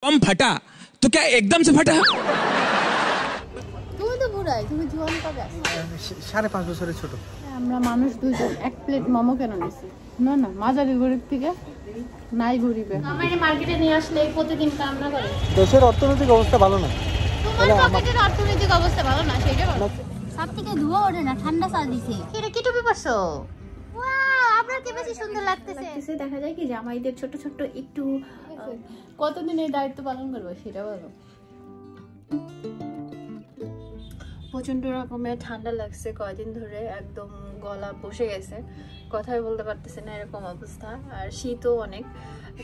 बम फटा तो क्या एकदम से फटा? তুমি তো বুড়াই, তুমি জীবন কবে আসছো? 5.5 বছরের ছোট। আমরা মানুষ দুজন এক প্লেট মোমো কেন নিছি? না না, মাঝারি গরিব থেকে নাই গরিবে। আমার মার্কেটে নিয়ে আসলে প্রতিদিন কামনা করে। দেশের অর্থনৈতিক অবস্থা ভালো না। তোমার পকেটের অর্থনৈতিক অবস্থা ভালো না, সেটা বলো। সব থেকে ধোয়া ওঠে না, ঠান্ডা চা দিছে। এটা কি টুপি পরছো? ওয়াও, আপনার কি বেশি সুন্দর লাগতেছে। দেখা যায় কি জামাইদের ছোট ছোট একটু কতদিন এই দায়িত্ব পালন করবো সেটা বলো। প্রচন্ড রকমের ঠান্ডা লাগছে কয়দিন ধরে, একদম গলা বসে গেছে, কথাই বলতে পারতেছে না, এরকম অবস্থা। আর শীতও অনেক।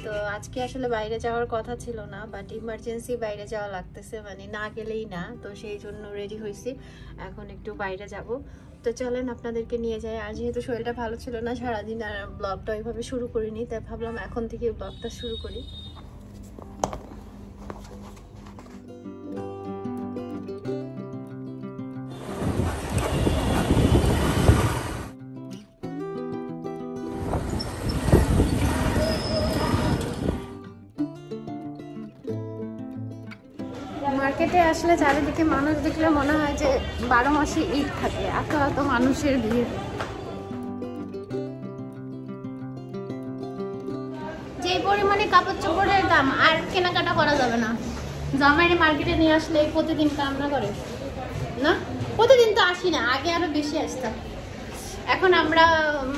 তো আজকে আসলে বাইরে যাওয়ার কথা ছিল না, বাট ইমার্জেন্সি বাইরে যাওয়া লাগতেছে, মানে না গেলেই না। তো সেই জন্য রেডি হয়েছি, এখন একটু বাইরে যাব। তো চলেন আপনাদেরকে নিয়ে যাই। আর যেহেতু শরীরটা ভালো ছিল না সারাদিন, আর ব্লগটা ওইভাবে শুরু করিনি, তাই ভাবলাম এখন থেকে ব্লগটা শুরু করি। মার্কেটে আসলে চারিদিকে মানুষ দেখলে মনে হয় যে 12 মাসে ঈদ থাকে, এত এত মানুষের ভিড়। যে পরিমাণে কাপড় চোপড়ের দাম, আর কেনাকাটা করা যাবে না। জামাইরে মার্কেটে নিয়ে আসলে প্রতিদিন কামনা করে না, প্রতিদিন তো আসি না, আগে আরো বেশি আসতাম। এখন আমরা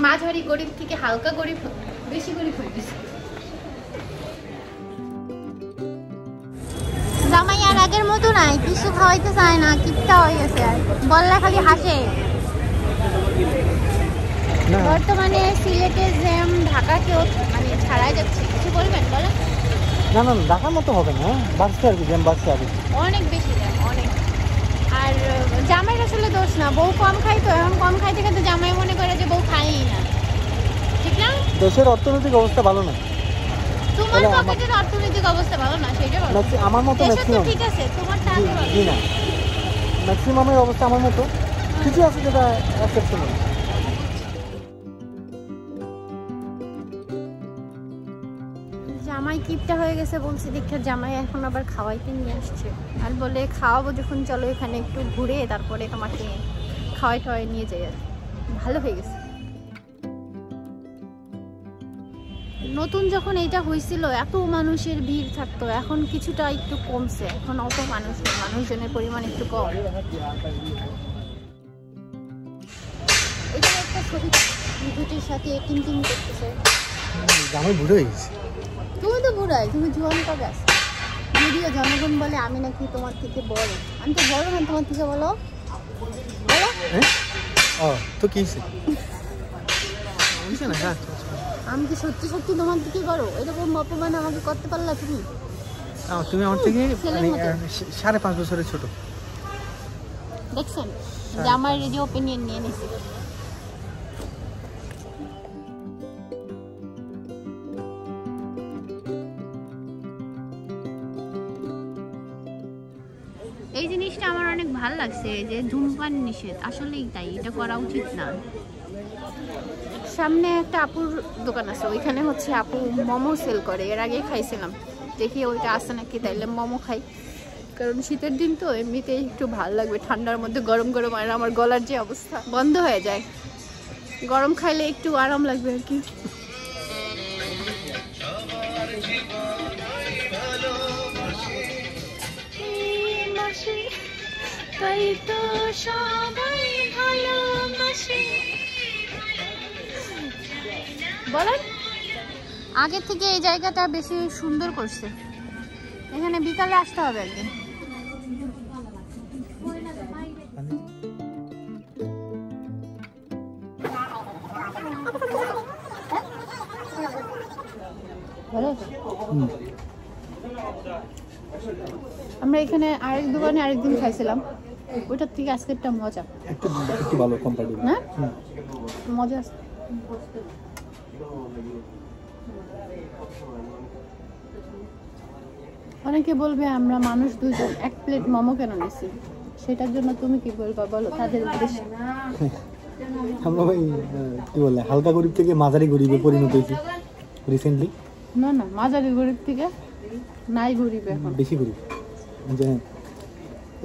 মাঝারি গরিব থেকে হালকা গরিব, বেশি গরিব হয়ে গেছি। জামাই আর আগের মতো নাই, কিছু খাওয়াইতে চায় না, কিপটা হয়ে গেছে, আর বললে খালি হাসে। বর্তমানে সিলেটে জ্যাম ঢাকাকেও মানে ছাড়াই যাচ্ছে, কিছু বলবেন বলেন? না না, ঢাকার মতো হবে না, বাড়ছে আর কি, জ্যাম বাড়ছে আর অনেক বেশি জ্যাম, অনেক। আর জামাইয়ের আসলে দোষ না, বউ কম খাই তো, এখন কম খাইতে খাইতে জামাই মনে করে যে বউ খাইই না, ঠিক না? দেশের অর্থনৈতিক অবস্থা ভালো না। তোমার পকেটের অর্থনৈতিক অবস্থা ভালো না, সেটা বলো। আমার মতো ম্যাক্সিমাম ঠিক আছে, তোমারটা আমি বলি। জি না, ম্যাক্সিমামের অবস্থা আমার মতো কিছু আছে যেটা এক্সেপশনাল। জামাই কিপটা হয়ে গেছে বলছি দেখে, জামাই এখন আবার খাওয়াইতে নিয়ে আসছে, আর বলে খাওয়াবো যখন চলো এখানে একটু ঘুরে তারপরে তোমাকে খাওয়াই টাওয়াই নিয়ে যাই। আর ভালো হয়ে গেছে। নতুন যখন এইটা হয়েছিল এত মানুষের ভিড় থাকতো, এখন কিছুটা একটু কমছে, এখন অত মানুষজনের পরিমাণ একটু কম। এটা একটা ছবি ভিডিওটির সাথে টিম টিম করতেছে। জামাই বুড়ো হয়ে গেছে। তুমি তো বুড়াই, তুমি জীবন কবে আসছো? যদিও জনগণ বলে আমি নাকি তোমার থেকে বড়, আমি তো বড় না তোমার থেকে, বলো বলো। তো কি আমি কি সত্যি সত্যি তোমার দিকে করো? এরকম অপমান আমাকে করতে পারলা তুমি? তুমি আমার থেকে 5.5 বছরের ছোট। দেখছেন যে আমার এই যে ওপিনিয়ন নিয়ে নিছি। এই জিনিসটা আমার অনেক ভালো লাগছে যে ধূমপান নিষেধ, আসলেই তাই, এটা করা উচিত না। সামনে একটা আপুর দোকান আছে, ওইখানে হচ্ছে আপু মোমো সেল করে, এর আগে খাইছিলাম, দেখি ওইটা আছে নাকি, তাইলে মোমো খাই। কারণ শীতের দিন তো এমনিতেই একটু ভালো লাগবে, ঠান্ডার মধ্যে গরম গরম, আর আমার গলার যে অবস্থা বন্ধ হয়ে যায়, গরম খাইলে একটু আরাম লাগবে আর কি। তাই তো সবাই ভালোবাসে। বলেন, আগের থেকে এই জায়গাটা বেশি সুন্দর করছে, এখানে বিকালে আসতে হবে একদিন। আমরা এখানে আরেক দোকানে আরেকদিন খাইছিলাম, ওইটার থেকে আজকেরটা মজা, একটু ভালো কম্পারেটিভ, হ্যাঁ মজা আছে। অনেকে বলবে আমরা মানুষ দুজন এক প্লেট মোমো কেন নিছি, সেটার জন্য তুমি কি বলবা বলো তাদের উদ্দেশ্যে? আমরা ভাই কি বলে হালকা গরিব থেকে মাঝারি গরিবে পরিণত হয়েছি রিসেন্টলি। না না, মাঝারি গরিব থেকে নাই গরিব এখন, বেশি গরিব, যে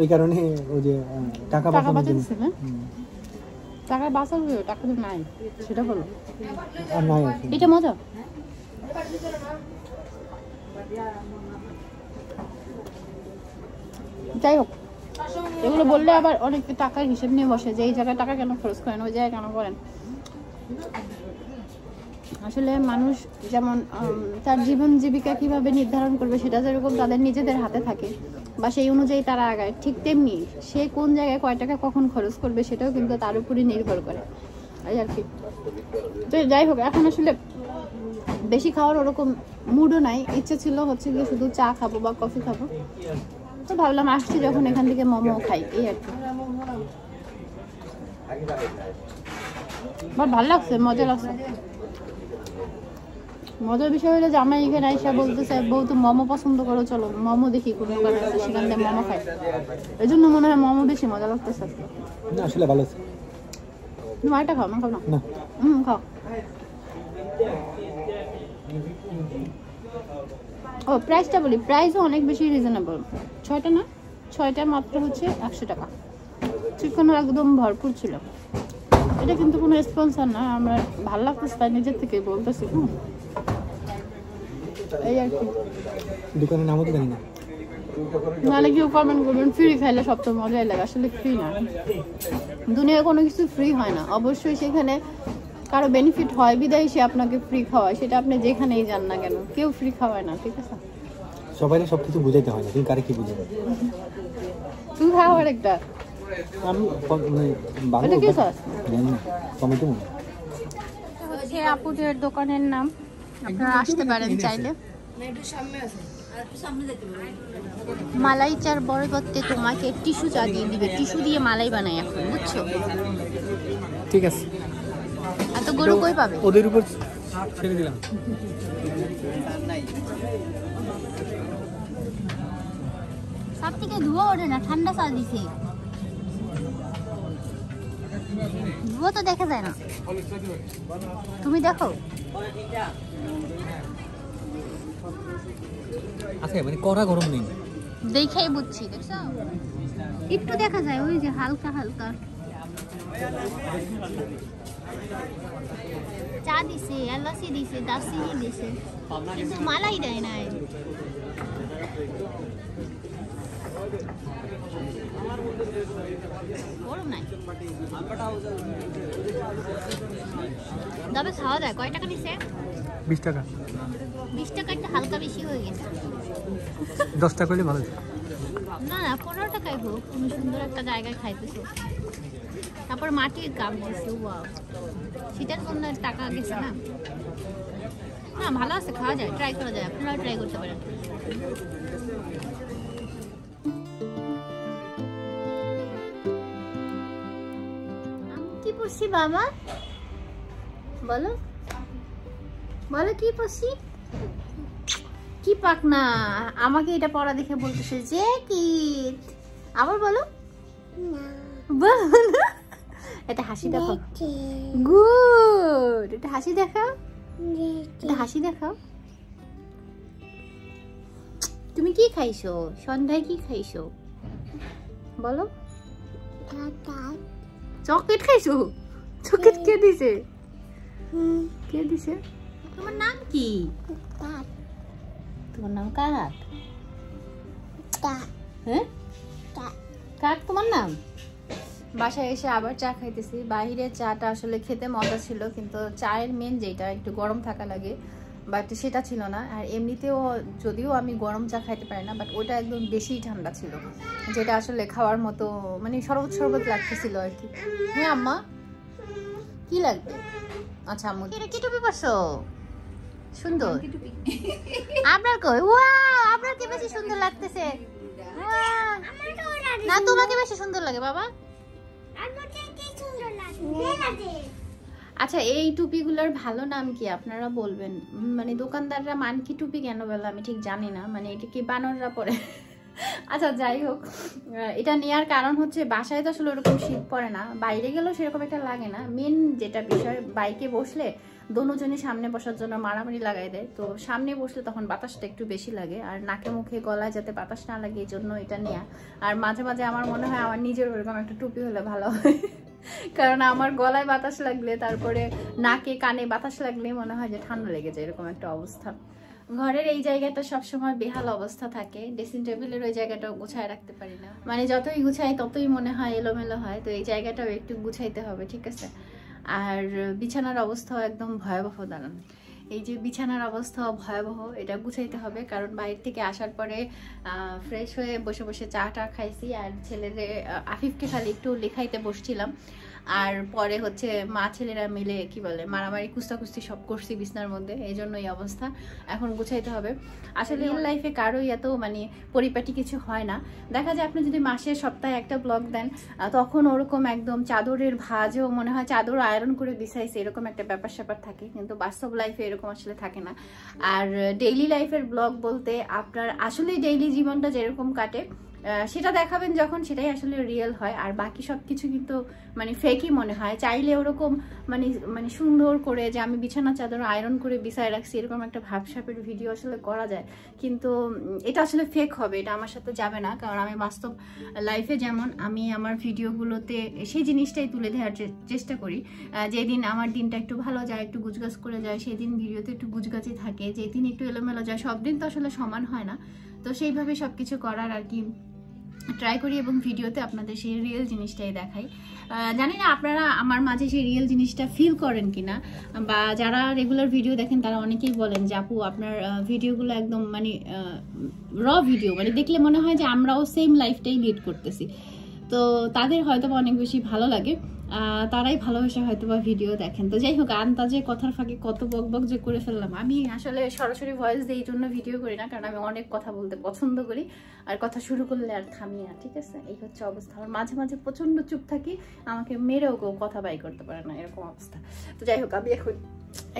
এই কারণে ওই যে টাকা বাঁচাচ্ছে না, টাকা বাঁচাবে, টাকা তো নাই, সেটা বলো। আর নাই, এটা মজা। যাই হোক, এগুলো বললে আবার অনেকে টাকার হিসেব নিয়ে বসে যে এই জায়গায় টাকা কেন খরচ করেন, ওই জায়গায় কেন করেন। আসলে মানুষ যেমন তার জীবন জীবিকা কিভাবে নির্ধারণ করবে সেটা যেরকম তাদের নিজেদের হাতে থাকে বা সেই অনুযায়ী তারা আগায়, ঠিক তেমনি সে কোন জায়গায় কয় টাকা কখন খরচ করবে সেটাও কিন্তু তার উপরই নির্ভর করে, এই আর কি। তো যাই হোক, এখন আসলে বেশি খাওয়ার ওরকম মুডও নাই, ইচ্ছে ছিল হচ্ছে গিয়ে শুধু চা খাবো বা কফি খাবো, তো ভাবলাম আসছি যখন এখান থেকে মোমো খাই, এই আর কি। ভালো লাগছে, মজা লাগছে। মজার বিষয় হলো যে আমার এখানে আইসা বলতেছে বউ তো মোমো পছন্দ করো, চলো মোমো দেখি কোন দোকানে আছে সেখান থেকে মোমো খাই, এই জন্য মনে হয় মোমো বেশি মজা লাগতেছে। আসলে ভালো আছে। তুমি আরেকটা খাও, খাও না? খাও। ও প্রাইসটা বলি, প্রাইসও অনেক বেশি রিজনেবল। 6টা না, 6টা মাত্র হচ্ছে 100 টাকা। চিকেনও একদম ভরপুর ছিল। এটা কিন্তু কোনো স্পন্সর না, আমরা ভালো লাগতেছে তাই নিজের থেকে বলতেছি। এই আর কি, দোকানের নামও তো জানি না, নাহলে কেউ কমেন্ট করবেন ফ্রি খাইলে সবচেয়ে মজাই লাগে। আসলে ফ্রি না, দুনিয়ায় কোনো কিছু ফ্রি হয় না, অবশ্যই সেখানে কারো বেনিফিট হয় বিদায় সে আপনাকে ফ্রি খাওয়ায়, সেটা আপনি যেখানেই যান না কেন, কেউ ফ্রি খাওয়ায় না, ঠিক আছে? সবাই সবকিছু বুঝাইতে হয় না, তুমি কারে কি বুঝাবে? তুমি খাও আরেকটা। আমি এটা কি সস? টমেটো হচ্ছে আপুদের দোকানের নাম, আপনারা আসতে পারেন চাইলে। মালাই চার পরিবর্তে তোমাকে টিস্যু চা দিয়ে দিবে, টিস্যু দিয়ে মালাই বানাই এখন, বুঝছো? ঠিক আছে, এত গরু কই পাবে? ওদের উপর ছেড়ে দিলাম। সব থেকে ধোঁয়া ওঠে না, ঠান্ডা চা দিছে, ধোঁয়া তো দেখা যায় না, তুমি দেখো। আচ্ছা, মানে কড়া গরম নেই, দেখেই বুঝছি, দেখছো? একটু দেখা যায়, ওই যে হালকা হালকা চা দিছে, এলাচি দিছে, দারচিনি দিছে, কিন্তু মালাই দেয় নাই। গরম নাই, তবে খাওয়া যায়। কয় টাকা দিছে? 20 টাকা। 20 টাকা একটা হালকা বেশি হয়ে গেছে। 10 টাকা হলে ভালো। না না, 15 টাকায় হোক, তুমি সুন্দর একটা জায়গায় খাইতেছো, তারপর মাটির কাপ দিচ্ছে, ওয়াও, শীতের জন্য টাকা গেছে না। না ভালো আছে, খাওয়া যায়, ট্রাই করা যায়, আপনারাও ট্রাই করতে পারেন। কি পড়ছি বাবা? বলো বলো, কি পড়ছি? কি পাক না, আমাকে এটা পড়া দেখে বলতেছে যে কি, আবার বলো, এটা হাসি দেখাও, গুড, এটা হাসি দেখাও, এটা হাসি দেখাও। তুমি কি খাইছো সন্ধ্যায়? কি খাইছো বলো? চকলেট খাইছো? চকলেট কে দিছে? কে দিছে? তোমার নাম কি? তোমার নাম কাক? হ্যাঁ, কাক তোমার নাম? বাসায় এসে আবার চা খাইতেছি। বাইরের চাটা আসলে খেতে মজা ছিল, কিন্তু চায়ের মেন যেটা একটু গরম থাকা লাগে, বাট সেটা ছিল না। আর এমনিতেও যদিও আমি গরম চা খাইতে পারি না, বাট ওটা একদম বেশি ঠান্ডা ছিল, যেটা আসলে খাওয়ার মতো, মানে শরবত শরবত লাগতেছিল আর কি। হ্যাঁ আম্মা, কি লাগবে? আচ্ছা আম্মু, এটা কি টুপি পরছো? সুন্দর। আপনার কই? ওয়াও, আপনার কি বেশি সুন্দর লাগতেছে। না তোমাকে বেশি সুন্দর লাগে বাবা। আচ্ছা, এই টুপিগুলোর ভালো নাম কি আপনারা বলবেন? মানে দোকানদাররা মানকি টুপি কেন বলে আমি ঠিক জানি না, মানে এটা কি বানররা পরে? আচ্ছা যাই হোক, এটা নেওয়ার কারণ হচ্ছে বাসায় তো আসলে ওরকম শীত পড়ে না, বাইরে গেলেও সেরকম একটা লাগে না। মেন যেটা বিষয়, বাইকে বসলে দোনোজনই সামনে বসার জন্য মারামারি লাগাই দেয়। তো সামনে বসলে তখন বাতাসটা একটু বেশি লাগে, আর নাকে মুখে গলায় যাতে বাতাস না লাগে এই জন্য এটা নেয়া। আর মাঝে মাঝে আমার মনে হয় আমার নিজের ওরকম একটা টুপি হলে ভালো হয়, কারণ আমার গলায় বাতাস লাগলে, তারপরে নাকে কানে বাতাস লাগলে মনে হয় যে ঠান্ডা লেগে যায়, এরকম একটা অবস্থা। ঘরের এই জায়গাটা সবসময় বেহাল অবস্থা থাকে, ড্রেসিং টেবিলের ওই জায়গাটাও গুছায় রাখতে পারি না, মানে যতই গুছাই ততই মনে হয় এলোমেলো হয়। তো এই জায়গাটাও একটু গুছাইতে হবে, ঠিক আছে। আর বিছানার অবস্থাও একদম ভয়াবহ, দাঁড়ান, এই যে বিছানার অবস্থা ভয়াবহ, এটা গুছাইতে হবে। কারণ বাইরে থেকে আসার পরে ফ্রেশ হয়ে বসে বসে চা টা খাইছি, আর ছেলেদের আফিফকে খালি একটু লেখাইতে বসছিলাম, আর পরে হচ্ছে মা ছেলেরা মিলে কি বলে মারামারি কুস্তাকুস্তি সব করছি বিছনার মধ্যে, এই জন্য এই অবস্থা। এখন গুছাইতে হবে। আসলে রিয়েল লাইফে কারোই এত মানে পরিপাটি কিছু হয় না। দেখা যায় আপনি যদি মাসে সপ্তাহে একটা ব্লগ দেন, তখন ওরকম একদম চাদরের ভাঁজও মনে হয় চাদর আয়রন করে বিছাইছে, এরকম একটা ব্যাপার স্যাপার থাকে, কিন্তু বাস্তব লাইফে এরকম আসলে থাকে না। আর ডেইলি লাইফের ব্লগ বলতে আপনার আসলে ডেইলি জীবনটা যেরকম কাটে সেটা দেখাবেন যখন, সেটাই আসলে রিয়েল হয়। আর বাকি সব কিছু কিন্তু মানে ফেকই মনে হয়। চাইলে ওরকম মানে সুন্দর করে যে আমি বিছানা চাদর আয়রন করে বিছায় রাখছি এরকম একটা ভাবসাপের ভিডিও আসলে করা যায়, কিন্তু এটা আসলে ফেক হবে, এটা আমার সাথে যাবে না। কারণ আমি বাস্তব লাইফে যেমন আমি আমার ভিডিওগুলোতে সেই জিনিসটাই তুলে দেওয়ার চেষ্টা করি। যেদিন আমার দিনটা একটু ভালো যায়, একটু গুছগাছ করে যায়, সেই দিন ভিডিওতে একটু গুছগাছই থাকে। যেদিন একটু এলোমেলো যায়, সব দিন তো আসলে সমান হয় না, তো সেইভাবে সব কিছু করার আর কি ট্রাই করি, এবং ভিডিওতে আপনাদের সেই রিয়েল জিনিসটাই দেখাই। জানি না আপনারা আমার মাঝে সেই রিয়েল জিনিসটা ফিল করেন কিনা, বা যারা রেগুলার ভিডিও দেখেন তারা অনেকেই বলেন যে আপু আপনার ভিডিওগুলো একদম মানে র ভিডিও, মানে দেখলে মনে হয় যে আমরাও সেম লাইফটাই লিড করতেছি। তো তাদের হয়তো অনেক বেশি ভালো লাগে, তারাই ভালোবাসে হয়তো বা ভিডিও দেখেন। তো যাই হোক, আন্তাজে কথার ফাঁকে কত বক বক যে করে ফেললাম। আমি আসলে সরাসরি ভয়েস দিয়ে এই জন্য ভিডিও করি না, কারণ আমি অনেক কথা বলতে পছন্দ করি, আর কথা শুরু করলে আর থামি না, ঠিক আছে। এই হচ্ছে অবস্থা। আমার মাঝে মাঝে প্রচন্ড চুপ থাকি, আমাকে মেরেও কেউ কথা বাই করতে পারে না, এরকম অবস্থা। তো যাই হোক, আমি এখন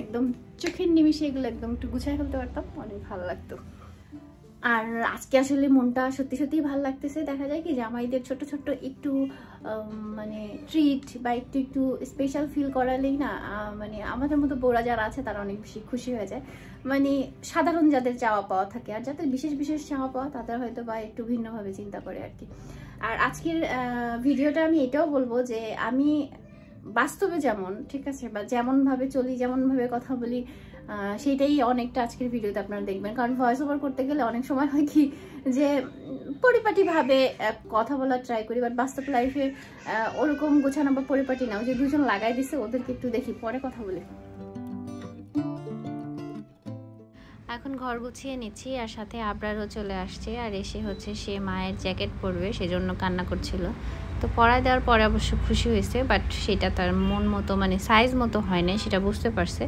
একদম চোখের নিমিষে এগুলো একদম একটু গুছাই ফেলতে পারতাম, অনেক ভালো লাগতো। আর আজকে আসলে মনটা সত্যি সত্যিই ভালো লাগতেছে। দেখা যায় কি জামাইদের ছোট ছোট একটু মানে ট্রিট বা একটু একটু স্পেশাল ফিল করালেই না, মানে আমাদের মতো বউরা যারা আছে তারা অনেক বেশি খুশি হয়ে যায়। মানে সাধারণ যাদের চাওয়া পাওয়া থাকে, আর যাদের বিশেষ বিশেষ চাওয়া পাওয়া তাদের হয়তো বা একটু ভিন্নভাবে চিন্তা করে আর কি। আর আজকের ভিডিওটা আমি এটাও বলবো যে আমি বাস্তবে যেমন, ঠিক আছে, বা যেমনভাবে চলি, যেমনভাবে কথা বলি, সেইটাই অনেকটা আজকের ভিডিওতে আপনারা দেখবেন। কারণ ভয়েস ওভার করতে গেলে অনেক সময় হয় কি যে পরিপাটিভাবে কথা বলার ট্রাই করি, বাট বাস্তব লাইফে ওরকম গোছানো বা পরিপাটি না। ওই যে দুজন লাগাই দিছে, ওদেরকে একটু দেখি, পরে কথা বলি। এখন ঘর গুছিয়ে নিচ্ছি, আর সাথে আবরারও চলে আসছে, আর এসে হচ্ছে সে মায়ের জ্যাকেট পরবে, সেজন্য কান্না করছিল। তো পরায় দেওয়ার পরে অবশ্য খুশি হয়েছে, বাট সেটা তার মন মতো মানে সাইজ মতো হয় না, সেটা বুঝতে পারছে,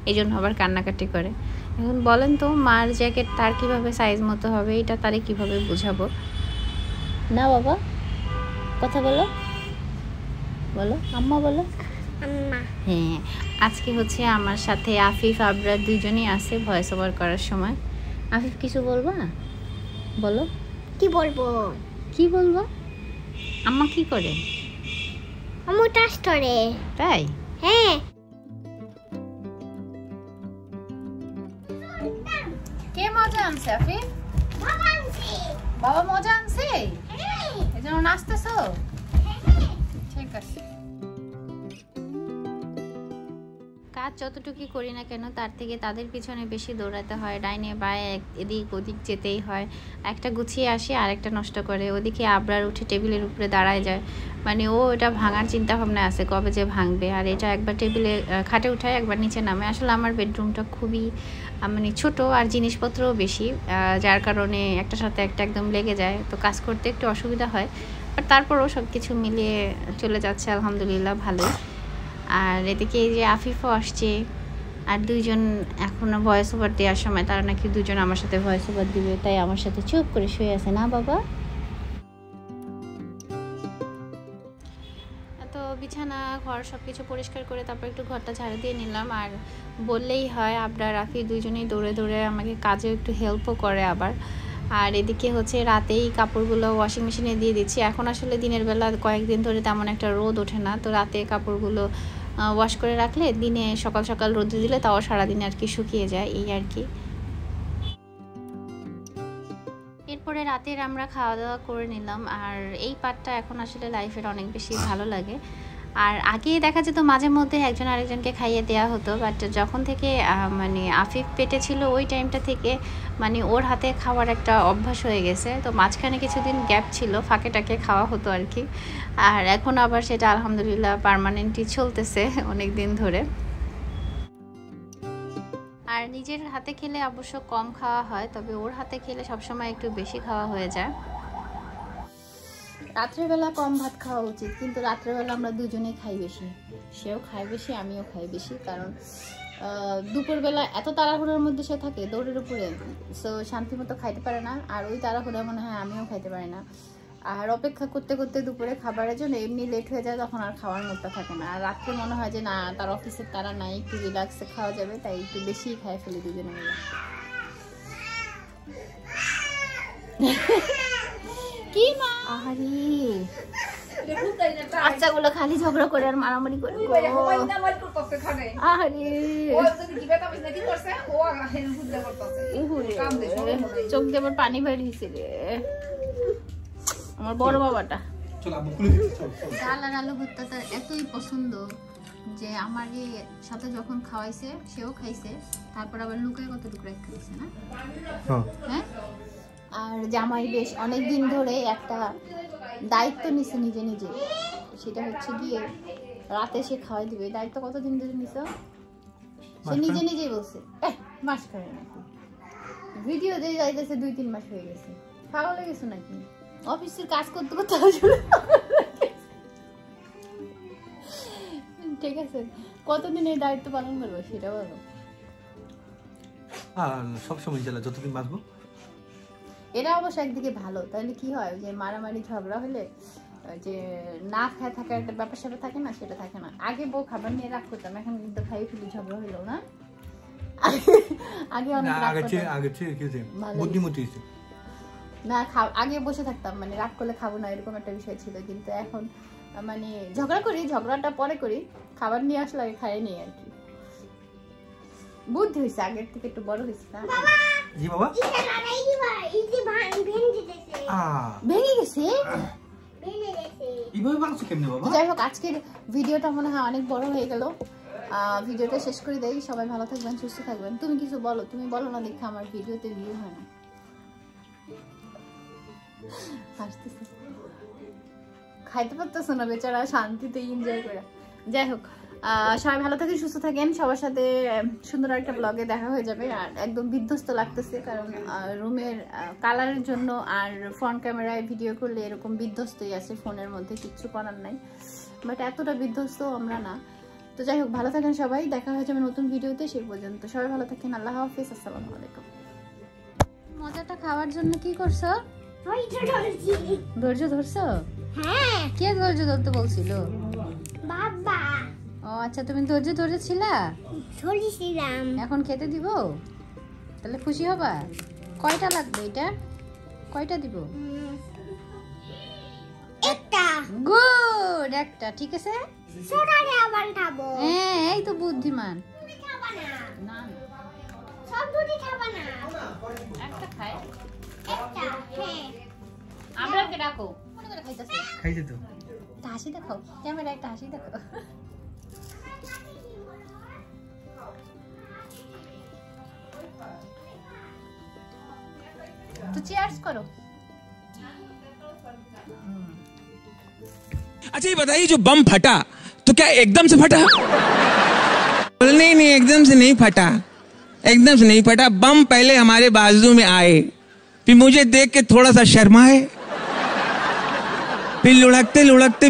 এই জন্য আবার কান্নাকাটি করে। এখন বলেন তো, মার জ্যাকেট তার কিভাবে সাইজ মতো হবে, এটা তারে কিভাবে বুঝাবো? না বাবা, কথা বলো, বলো আম্মা, বলো আম্মা। হ্যাঁ, আজকে হচ্ছে আমার সাথে আফিফ আবরার দুইজনই আছে ভয়েস ওভার করার সময়। আফিফ কিছু বলবা? বলো। কি বলবো? কি বলবো? আম্মা কি করে? আম্মু টাচ করে। তাই? হ্যাঁ। কে মজা আনছে আফিফ? বাবা আনছে। বাবা মজা আনছে? হ্যাঁ। এজন্য নাচতেছো? হ্যাঁ। ঠিক আছে। কাজ যতটুকুই করি না কেন, তার থেকে তাদের পিছনে বেশি দৌড়াতে হয়, ডাইনে বায়ে এদিক ওদিক যেতেই হয়। একটা গুছিয়ে আসে আর একটা নষ্ট করে। ওদিকে আবরার উঠে টেবিলের উপরে দাঁড়ায় যায়, মানে ও এটা ভাঙার চিন্তা ভাবনা আছে কবে যে ভাঙবে। আর এটা একবার টেবিলে খাটে উঠায়, একবার নিচে নামে। আসলে আমার বেডরুমটা খুবই মানে ছোট, আর জিনিসপত্রও বেশি, যার কারণে একটার সাথে একটা একদম লেগে যায়, তো কাজ করতে একটু অসুবিধা হয়। বাট তারপরও সব কিছু মিলিয়ে চলে যাচ্ছে আলহামদুলিল্লাহ, ভালোই। আর এদিকে এই যে আফিফও আসছে, আর দুইজন এখনো ভয়েস ওভার দেওয়ার সময় তারা নাকি দুজন আমার সাথে ভয়েস ওভার দিবে, তাই আমার সাথে চুপ করে শুয়ে আছে। না বাবা? তো বিছানা ঘর সব কিছু পরিষ্কার করে তারপর একটু ঘরটা ঝাড়ু দিয়ে নিলাম। আর বললেই হয় আবরার রাফি দুইজনেই দৌড়ে দৌড়ে আমাকে কাজে একটু হেল্পও করে আবার। আর এদিকে হচ্ছে রাতেই কাপড়গুলো ওয়াশিং মেশিনে দিয়ে দিচ্ছি। এখন আসলে দিনের বেলা কয়েকদিন ধরে তেমন একটা রোদ ওঠে না, তো রাতে কাপড়গুলো ওয়াশ করে রাখলে দিনে সকাল সকাল রোদে দিলে তাও সারাদিনে আর কি শুকিয়ে যায়, এই আর কি। এরপরে রাতের আমরা খাওয়া দাওয়া করে নিলাম। আর এই পার্টটা এখন আসলে লাইফের অনেক বেশি ভালো লাগে। আর আগে দেখা যেত মাঝে মধ্যে একজন আরেকজনকে খাইয়ে দেওয়া হতো, বাট যখন থেকে মানে আফিফ পেটে ছিল ওই টাইমটা থেকে মানে ওর হাতে খাওয়ার একটা অভ্যাস হয়ে গেছে। তো মাঝখানে কিছুদিন গ্যাপ ছিল, ফাঁকে টাকে খাওয়া হতো আর কি। আর এখন আবার সেটা আলহামদুলিল্লাহ পার্মানেন্টলি চলতেছে অনেক দিন ধরে। আর নিজের হাতে খেলে অবশ্য কম খাওয়া হয়, তবে ওর হাতে খেলে সবসময় একটু বেশি খাওয়া হয়ে যায়। রাত্রেবেলা কম ভাত খাওয়া উচিত, কিন্তু রাত্রেবেলা আমরা দুজনেই খাই বেশি। সেও খায় বেশি, আমিও খাই বেশি, কারণ দুপুরবেলা এত তাড়াহুড়োর মধ্যে সে থাকে দৌড়ের উপরে, সো শান্তি মতো খাইতে পারে না। আর ওই তাড়াহুড়া মনে হয় আমিও খাইতে পারি না। আর অপেক্ষা করতে করতে দুপুরে খাবারের জন্য এমনি লেট হয়ে যায়, তখন আর খাওয়ার মুডটা থাকে না। আর রাত্রে মনে হয় যে না, তার অফিসের তারা নাই, একটু রিল্যাক্সে খাওয়া যাবে, তাই একটু বেশিই খাই ফেলি দুজনে মিলে। কি মা, আহারে বাচ্চাগুলো খালি ঝগড়া করে আর মারামারি করে। চোখ দিয়ে আবার পানি বের হয়েছে রে আমার বড় বাবাটা। ডাল আর আলু ভর্তা তার এতই পছন্দ যে আমার সাথে যখন খাওয়াইছে সেও খাইছে, তারপর আবার লুকায় কত টুকরা খাইছে না। হ্যাঁ, আর জামাই বেশ অনেকদিন ধরে একটা দায়িত্ব নিছে নিজে নিজে, সেটা হচ্ছে গিয়ে রাতে সে খাওয়াই দিবে। দায়িত্ব কতদিন ধরে নিছে সে নিজে নিজেই বলছে। মাস খাবে নাকি, ভিডিও দিয়ে যাইতেছে 2-3 মাস হয়ে গেছে। পাগল হয়ে গেছে নাকি? অফিসের কাজ করতে করতে ঠিক আছে, কতদিন এই দায়িত্ব পালন করবো সেটা বলো। সবসময় জ্বালা যতদিন বাঁচবো। এটা অবশ্য একদিকে ভালো, তাহলে কি হয় যে মারামারি ঝগড়া হলে যে না খায় থাকার একটা ব্যাপার স্যাপার থাকে না, সেটা থাকে না। আগে বউ খাবার নিয়ে রাগ করতাম, এখন কিন্তু খাই ফেলি, ঝগড়া হইলো না। আগে অনেক বুদ্ধিমতী না, আগে বসে থাকতাম, মানে রাগ করলে খাবো না এরকম একটা বিষয় ছিল। কিন্তু এখন মানে ঝগড়া করি, ঝগড়াটা পরে করি, খাবার নিয়ে আসলে আগে খাই নিই আর কি। বুদ্ধি হয়েছে, আগের থেকে একটু বড় হয়েছে না। জি বাবা, ভেঙে গেছে। যাই হোক, আজকের ভিডিওটা মনে হয় অনেক বড় হয়ে গেল। ভিডিওটা শেষ করে দেই। সবাই ভালো থাকবেন, সুস্থ থাকবেন। তুমি কিছু বলো, তুমি বলো না, দেখে আমার ভিডিওতে ভিউ হয় না। হাসতেছে, খাইতে পারতেছ না বেচারা, শান্তিতে এনজয় করে। যাই হোক, সবাই ভালো থাকেন, সুস্থ থাকেন। সবার সাথে সুন্দর একটা ব্লগে দেখা হয়ে যাবে। আর একদম বিধ্বস্ত লাগতেছে, কারণ রুমের কালারের জন্য আর ফ্রন্ট ক্যামেরায় ভিডিও করলে এরকম বিধ্বস্তই আছে, ফোনের মধ্যে কিচ্ছু করার নাই। বাট এতটা বিধ্বস্ত আমরা না। তো যাই হোক, ভালো থাকেন সবাই, দেখা হয়ে যাবে নতুন ভিডিওতে। সেই পর্যন্ত সবাই ভালো থাকেন, আল্লাহ হাফেজ, আসসালামু আলাইকুম। মজাটা খাওয়ার জন্য কি করছো? ধৈর্য ধরছো? হ্যাঁ। কে ধৈর্য ধরতে বলছিল? বাবা। ও আচ্ছা, তুমি ধৈর্য ধরেছিলা? ধরেছিলাম। এখন খেতে দিব? তাহলে খুশি হবা? কয়টা লাগবে এটা? কয়টা দিব? একটা। গুড, একটা। ঠিক আছে, ছোটরে আবার খাবো। হ্যাঁ, এই তো বুদ্ধিমান। তুমি খাবা না? না, সব দুটি খাবা না? একটা খাই। একটা। হ্যাঁ। আমরা কে রাখো, মনে করে খাইতেছে। খাইছে তো। একটা হাসি দেখো, ক্যামেরা একটা হাসি দেখো। तो चीयर्स करो। अच्छा ये बताइए, जो बम फटा तो क्या एकदम से फटा? नहीं नहीं, एकदम से नहीं फटा, एकदम से नहीं फटा। बम पहले हमारे बाजू में आए, फिर मुझे देख के थोड़ा सा शर्माए, फिर लुढ़कते लुढ़कते